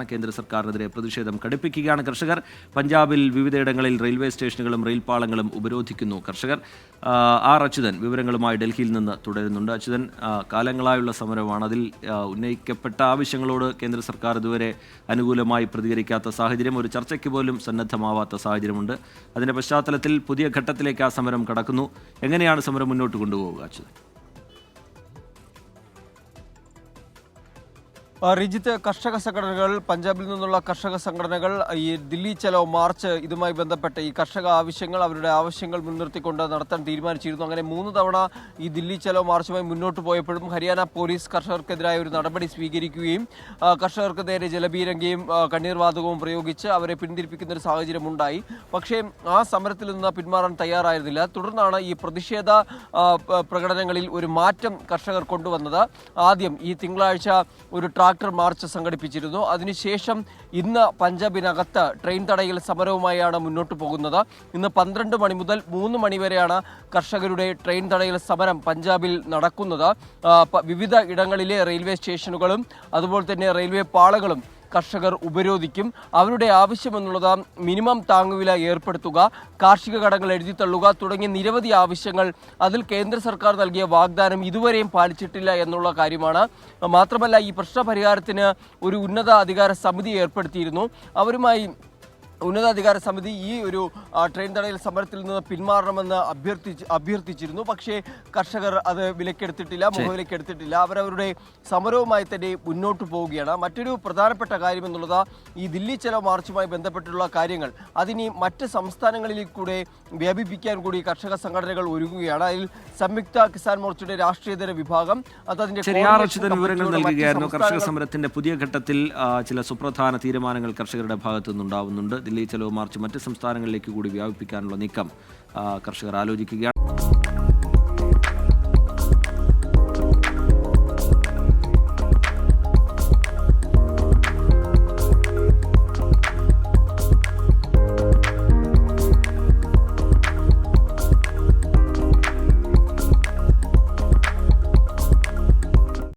കേന്ദ്ര സർക്കാരിനെതിരെ പ്രതിഷേധം കടുപ്പിക്കുകയാണ് കർഷകർ. പഞ്ചാബിൽ വിവിധയിടങ്ങളിൽ റെയിൽവേ സ്റ്റേഷനുകളും റെയിൽപാളങ്ങളും ഉപരോധിക്കുന്നു കർഷകർ. ആർ അച്യുതൻ വിവരങ്ങളുമായി ഡൽഹിയിൽ നിന്ന് തുടരുന്നുണ്ട്. അച്യുതൻ, കാലങ്ങളായുള്ള സമരമാണ്. അതിൽ ഉന്നയിക്കപ്പെട്ട ആവശ്യങ്ങളോട് കേന്ദ്ര സർക്കാർ ഇതുവരെ അനുകൂലമായി പ്രതികരിക്കാത്ത സാഹചര്യം, ഒരു ചർച്ചയ്ക്ക് പോലും സന്നദ്ധമാവാത്ത സാഹചര്യമുണ്ട്. അതിന്റെ പശ്ചാത്തലത്തിൽ പുതിയ ഘട്ടത്തിലേക്ക് ആ സമരം കടക്കുന്നു. എങ്ങനെയാണ് സമരം മുന്നോട്ട് കൊണ്ടുപോവുക അച്യുതൻ? റിജിത്ത്, കർഷക സംഘടനകൾ, പഞ്ചാബിൽ നിന്നുള്ള കർഷക സംഘടനകൾ ഈ ദില്ലി ചലോ മാർച്ച് ഇതുമായി ബന്ധപ്പെട്ട് ഈ കർഷക ആവശ്യങ്ങൾ, അവരുടെ ആവശ്യങ്ങൾ മുൻനിർത്തിക്കൊണ്ട് നടത്താൻ തീരുമാനിച്ചിരുന്നു. അങ്ങനെ 3 തവണ ഈ ദില്ലി ചലോ മാർച്ചുമായി മുന്നോട്ട് പോയപ്പോഴും ഹരിയാന പോലീസ് കർഷകർക്കെതിരായ ഒരു നടപടി സ്വീകരിക്കുകയും കർഷകർക്ക് നേരെ ജലപീരങ്കിയും കണ്ണീർവാതകവും പ്രയോഗിച്ച് അവരെ പിന്തിരിപ്പിക്കുന്ന ഒരു സാഹചര്യം ഉണ്ടായി. പക്ഷേ ആ സമരത്തിൽ നിന്ന് പിന്മാറാൻ തയ്യാറായിരുന്നില്ല. തുടർന്നാണ് ഈ പ്രതിഷേധ പ്രകടനങ്ങളിൽ ഒരു മാറ്റം കർഷകർ കൊണ്ടുവന്നത്. ആദ്യം ഈ തിങ്കളാഴ്ച ഒരു ട്രാക്ടർ മാർച്ച് സംഘടിപ്പിച്ചിരുന്നു. അതിനുശേഷം ഇന്ന് പഞ്ചാബിനകത്ത് ട്രെയിൻ തടയൽ സമരവുമായാണ് മുന്നോട്ട് പോകുന്നത്. ഇന്ന് 12 മണി മുതൽ 3 മണി വരെയാണ് കർഷകരുടെ ട്രെയിൻ തടയൽ സമരം പഞ്ചാബിൽ നടക്കുന്നത്. വിവിധ ഇടങ്ങളിലെ റെയിൽവേ സ്റ്റേഷനുകളും അതുപോലെ തന്നെ റെയിൽവേ പാളങ്ങളും കർഷകർ ഉപരോധിക്കും. അവരുടെ ആവശ്യമെന്നുള്ളത് മിനിമം താങ്ങുവില ഏർപ്പെടുത്തുക, കാർഷിക കടങ്ങൾ എഴുതിത്തള്ളുക തുടങ്ങിയ നിരവധി ആവശ്യങ്ങൾ. അതിൽ കേന്ദ്ര സർക്കാർ നൽകിയ വാഗ്ദാനം ഇതുവരെയും പാലിച്ചിട്ടില്ല എന്നുള്ള കാര്യമാണ്. മാത്രമല്ല, ഈ പ്രശ്നപരിഹാരത്തിന് ഒരു ഉന്നത അധികാര സമിതി ഏർപ്പെടുത്തിയിരുന്നു. അവരുമായി ഉന്നതാധികാര സമിതി ഈ ഒരു ട്രെയിൻ തടയൽ സമരത്തിൽ നിന്ന് പിന്മാറണമെന്ന് അഭ്യർത്ഥിച്ചിരുന്നു. പക്ഷേ കർഷകർ അത് വിലക്കെടുത്തിട്ടില്ല, മുഖവിലക്കെടുത്തിട്ടില്ല. അവരവരുടെ സമരവുമായി തന്നെ മുന്നോട്ട് പോവുകയാണ്. മറ്റൊരു പ്രധാനപ്പെട്ട കാര്യം എന്നുള്ളത് ഈ ദില്ലി ചലോ മാർച്ചുമായി ബന്ധപ്പെട്ടുള്ള കാര്യങ്ങൾ അതിനി മറ്റ് സംസ്ഥാനങ്ങളിലേക്ക് കൂടെ വ്യാപിപ്പിക്കാൻ കൂടി കർഷക സംഘടനകൾ ഒരുങ്ങുകയാണ്. അതിൽ സംയുക്ത കിസാൻ മോർച്ചയുടെ രാഷ്ട്രീയതര വിഭാഗം വിവരങ്ങൾ നൽകുകയായിരുന്നു. കർഷക സമരത്തിന്റെ പുതിയ ഘട്ടത്തിൽ ചില സുപ്രധാന തീരുമാനങ്ങൾ കർഷകരുടെ ഭാഗത്തു നിന്നുണ്ടാവുന്നുണ്ട്. ദില്ലി ചലോ മാർച്ച് മറ്റ് സംസ്ഥാനങ്ങളിലേക്ക് കൂടി വ്യാപിപ്പിക്കാനുള്ള നീക്കം കർഷകർ ആലോചിക്കുകയാണ്.